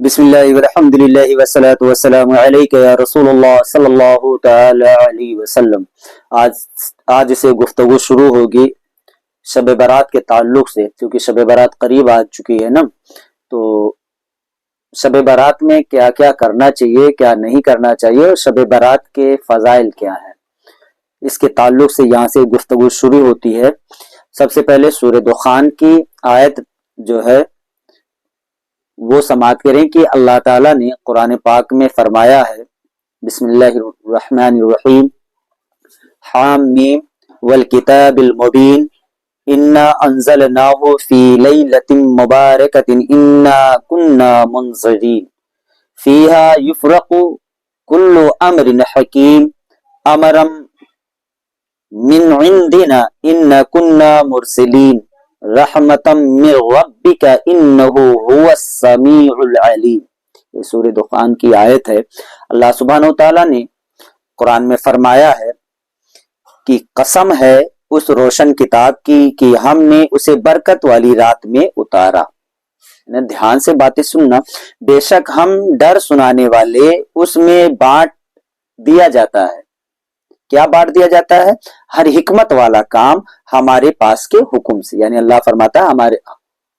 بسم اللہ والحمد للہ والصلاة والسلام علیک یا رسول اللہ صلی اللہ تعالی علیہ وسلم۔ آج سے گفتگو شروع ہوگی شب برات کے تعلق سے، کیونکہ شب برات قریب آ چکی ہے نا، تو شب برات میں کیا کیا کرنا چاہیے، کیا نہیں کرنا چاہیے، اور شب برات کے فضائل کیا ہیں، اس کے تعلق سے یہاں سے گفتگو شروع ہوتی ہے۔ سب سے پہلے سورہ دخان کی آیت جو ہے وہ سماعت کریں کہ اللہ تعالیٰ نے قرآن پاک میں فرمایا ہے، بسم اللہ الرحمن الرحیم، حامیم والکتاب المبین انا انزلناہ فی لیلۃ مبارکۃ انا کنا منذرین فیہا یفرق کل امر حکیم امرا من عندنا انا کنا مرسلین رحمتا من ربک انہ هو السمیع العلیم۔ یہ سورہ دخان کی آیت ہے۔ اللہ سبحانہ وتعالیٰ نے قرآن میں فرمایا ہے کہ قسم ہے اس روشن کتاب کی کہ ہم نے اسے برکت والی رات میں اتارا۔ دھیان سے باتیں سننا، بے شک ہم ڈر سنانے والے اس میں بانٹ دیا جاتا ہے۔ کیا بانٹ دیا جاتا ہے؟ ہر حکمت والا کام ہمارے پاس کے حکم سے، یعنی اللہ فرماتا ہے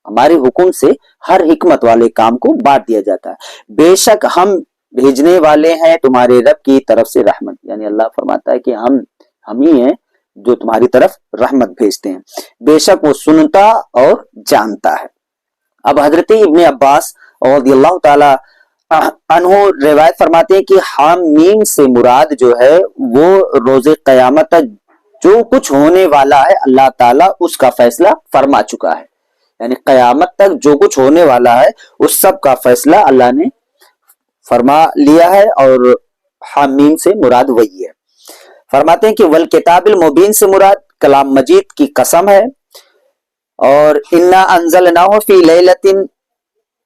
ہمارے حکم سے ہر حکمت والے کام کو بانٹ دیا جاتا ہے۔ بے شک ہم بھیجنے والے ہیں تمہارے رب کی طرف سے رحمت، یعنی اللہ فرماتا ہے کہ ہم ہی ہیں جو تمہاری طرف رحمت بھیجتے ہیں۔ بے شک وہ سنتا اور جانتا ہے۔ اب حضرت ابن عباس رضی اللہ تعالی عنہ روایت فرماتے ہیں کہ حامیم سے مراد جو ہے وہ روز قیامت جو کچھ ہونے والا ہے اللہ تعالیٰ اس کا فیصلہ فرما چکا ہے، یعنی قیامت تک جو کچھ ہونے والا ہے اس سب کا فیصلہ اللہ نے فرما لیا ہے، اور حامیم سے مراد وہی ہے۔ فرماتے ہیں کہ والکتاب المبین سے مراد کلام مجید کی قسم ہے، اور انا انزلناہ فی لیلۃ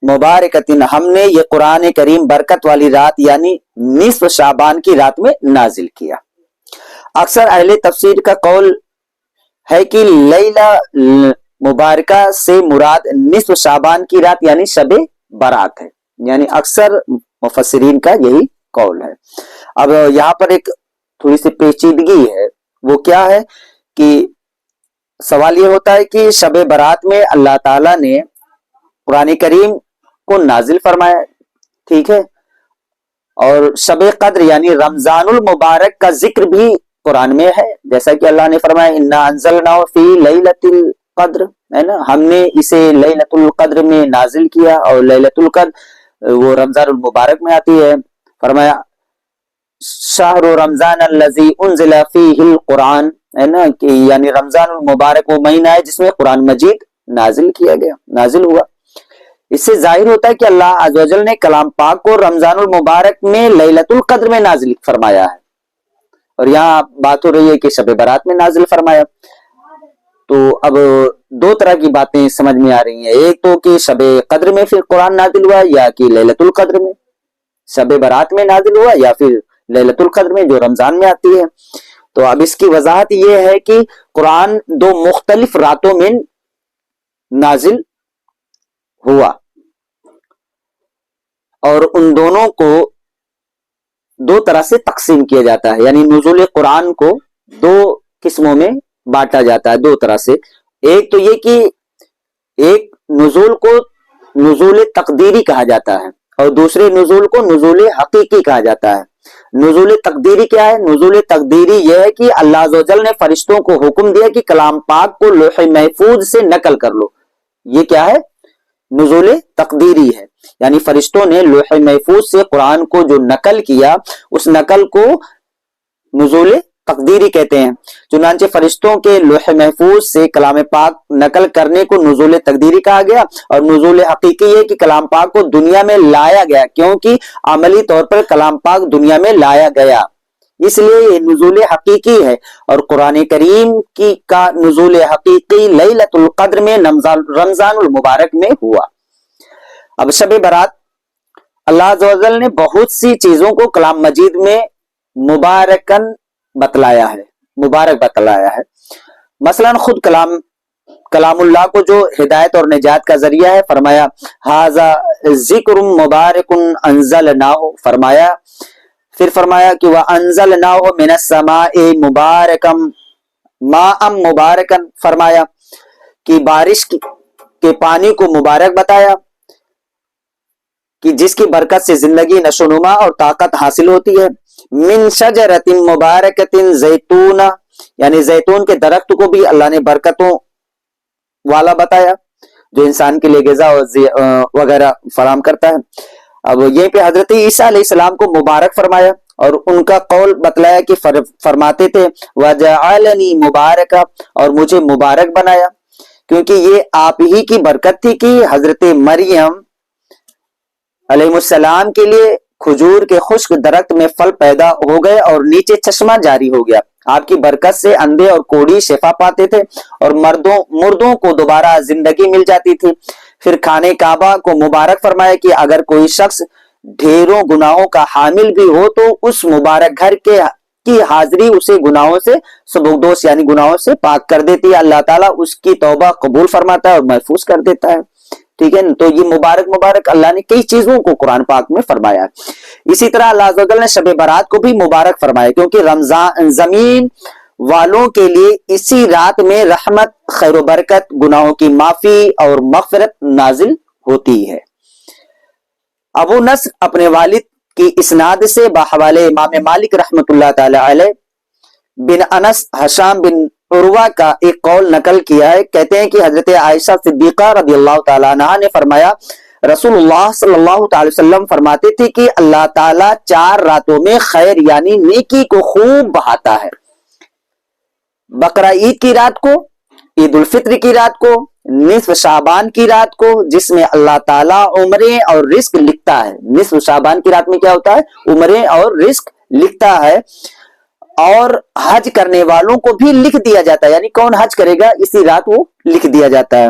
مبارکۃ، ہم نے یہ قرآن کریم برکت والی رات یعنی نصف شعبان کی رات میں نازل کیا۔ اکثر اہل تفسیر کا قول ہے کہ لیلہ مبارکہ سے مراد نصف شعبان کی رات یعنی شب برات ہے، یعنی اکثر مفسرین کا یہی قول ہے۔ اب یہاں پر ایک تھوڑی سی پیچیدگی ہے، وہ کیا ہے کہ سوال یہ ہوتا ہے کہ شب برات میں اللہ تعالیٰ نے قرآن کریم کو نازل فرمایا، ٹھیک ہے، اور شب قدر یعنی رمضان المبارک کا ذکر بھی قرآن میں ہے، جیسا کہ اللہ نے فرمایا انا انزلناہ فی لیلۃ القدر، ہے نا، ہم نے اسے لیلۃ القدر میں نازل کیا، اور لیلۃ القدر وہ رمضان المبارک میں آتی ہے۔ فرمایا شہر رمضان الذی انزل فیہ القرآن، ہے نا، کہ یعنی رمضان المبارک وہ مہینہ ہے جس میں قرآن مجید نازل ہوا۔ اس سے ظاہر ہوتا ہے کہ اللہ عز و جل نے کلام پاک کو رمضان المبارک میں لیلۃ القدر میں نازل فرمایا ہے، اور یہاں بات ہو رہی ہے کہ شب برات میں نازل فرمایا۔ تو اب دو طرح کی باتیں سمجھ میں آ رہی ہیں، ایک تو کہ شب قدر میں پھر قرآن نازل ہوا، یا کہ لیلۃ القدر میں شب برات میں نازل ہوا، یا پھر لیلۃ القدر میں جو رمضان میں آتی ہے۔ تو اب اس کی وضاحت یہ ہے کہ قرآن دو مختلف راتوں میں نازل ہوا، اور ان دونوں کو دو طرح سے تقسیم کیا جاتا ہے، یعنی نزول قرآن کو دو قسموں میں بانٹا جاتا ہے، دو طرح سے۔ ایک تو یہ کہ ایک نزول کو نزول تقدیری کہا جاتا ہے، اور دوسرے نزول کو نزول حقیقی کہا جاتا ہے۔ نزول تقدیری کیا ہے؟ نزول تقدیری یہ ہے کہ اللہ عز و جل نے فرشتوں کو حکم دیا کہ کلام پاک کو لوح محفوظ سے نقل کر لو، یہ کیا ہے؟ نزول تقدیری ہے، یعنی فرشتوں نے لوح محفوظ سے قرآن کو جو نقل کیا اس نقل کو نزول تقدیری کہتے ہیں۔ چنانچہ فرشتوں کے لوح محفوظ سے کلام پاک نقل کرنے کو نزول تقدیری کہا گیا، اور نزول حقیقی یہ کہ کلام پاک کو دنیا میں لایا گیا، کیونکہ عملی طور پر کلام پاک دنیا میں لایا گیا، اس لیے یہ نزول حقیقی ہے۔ اور قرآن کریم کا نزول حقیقی لیلۃ القدر میں رمضان المبارک میں ہوا۔ اب شب برات اللہ عز و جل نے بہت سی چیزوں کو کلام مجید میں مبارک بتلایا ہے۔ مثلا خود کلام کلام اللہ کو جو ہدایت اور نجات کا ذریعہ ہے، فرمایا ھذا ذکر مبارک انزلناہ، فرمایا پھر فرمایا کہ وانزلناہ من السماء مبارکا ماء مبارکا، فرمایا کہ بارش کے پانی کو مبارک بتایا کہ جس کی برکت سے زندگی نشو و نما اور طاقت حاصل ہوتی ہے، من شجرۃ مبارکۃ زیتون، یعنی زیتون کے درخت کو بھی اللہ نے برکتوں والا بتایا جو انسان کے لیے غذا وغیرہ فراہم کرتا ہے۔ اب یہیں پہ حضرت عیسیٰ علیہ السلام کو مبارک فرمایا اور ان کا قول بتلایا کہ فرماتے تھے وَجَعَلَنِي مُبَارَكًا، اور مجھے مبارک بنایا، کیونکہ یہ آپ ہی کی برکت تھی کہ حضرت مریم علیہ السلام کے لیے کھجور کے خشک درخت میں پھل پیدا ہو گئے اور نیچے چشمہ جاری ہو گیا۔ آپ کی برکت سے اندھے اور کوڑی شفا پاتے تھے اور مردوں کو دوبارہ زندگی مل جاتی تھی۔ پھر خانہ کعبہ کو مبارک فرمایا کہ اگر کوئی شخص ڈھیروں گناہوں کا حامل بھی ہو تو اس مبارک گھر کی حاضری اسے گناہوں سے سبکدوش، یعنی گناہوں سے پاک کر دیتی ہے۔ اللہ تعالیٰ اس کی توبہ قبول فرماتا ہے اور محفوظ کر دیتا ہے۔ ٹھیک ہے، تو یہ مبارک اللہ نے کئی چیزوں کو قرآن پاک میں فرمایا ہے۔ اسی طرح اللہ عز و جل نے شب برات کو بھی مبارک فرمایا، کیونکہ رمضان زمین والوں کے لیے اسی رات میں رحمت، خیر و برکت، گناہوں کی معافی اور مغفرت نازل ہوتی ہے۔ ابو نصر اپنے والد کی اسناد سے بحوالے امام مالک رحمۃ اللہ تعالی علیہ بن انس ہشام بن عروہ کا ایک قول نقل کیا ہے، کہتے ہیں کہ حضرت عائشہ صدیقہ رضی اللہ تعالیٰ عنہا نے فرمایا رسول اللہ صلی اللہ تعالی وسلم فرماتے تھے کہ اللہ تعالیٰ 4 راتوں میں خیر یعنی نیکی کو خوب بہاتا ہے، بقرہ عید کی رات کو، عید الفطر کی رات کو، نصف شعبان کی رات کو جس میں اللہ تعالیٰ عمریں اور رزق لکھتا ہے۔ نصف شعبان کی رات میں کیا ہوتا ہے؟ عمریں اور رزق لکھتا ہے، اور حج کرنے والوں کو بھی لکھ دیا جاتا ہے، یعنی کون حج کرے گا اسی رات وہ لکھ دیا جاتا ہے۔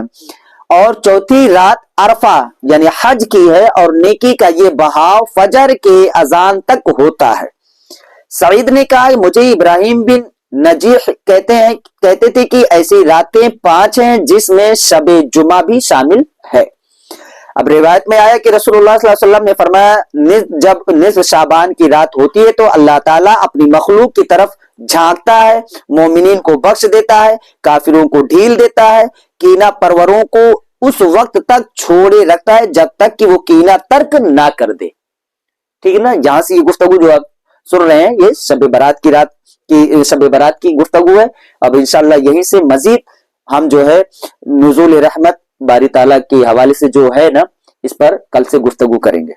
اور چوتھی رات عرفہ یعنی حج کی ہے، اور نیکی کا یہ بہاؤ فجر کے اذان تک ہوتا ہے۔ سعید نے کہا مجھے ابراہیم بن نجیح کہتے تھے کہ ایسی راتیں 5 ہیں جس میں شب جمعہ بھی شامل ہے۔ اب روایت میں آیا کہ رسول اللہ صلی اللہ علیہ وسلم نے فرمایا جب نصف شعبان کی رات ہوتی ہے تو اللہ تعالیٰ اپنی مخلوق کی طرف جھانکتا ہے، مومنین کو بخش دیتا ہے، کافروں کو ڈھیل دیتا ہے، کینہ پروروں کو اس وقت تک چھوڑے رکھتا ہے جب تک کہ وہ کینہ ترک نہ کر دے۔ ٹھیک ہے نا، یہاں سے یہ گفتگو جو آپ سن رہے ہیں یہ شب برات کی گفتگو ہے۔ اب انشاءاللہ یہیں سے مزید ہم جو ہے نزول رحمت باری تعالیٰ کے حوالے سے جو ہے نا اس پر کل سے گفتگو کریں گے۔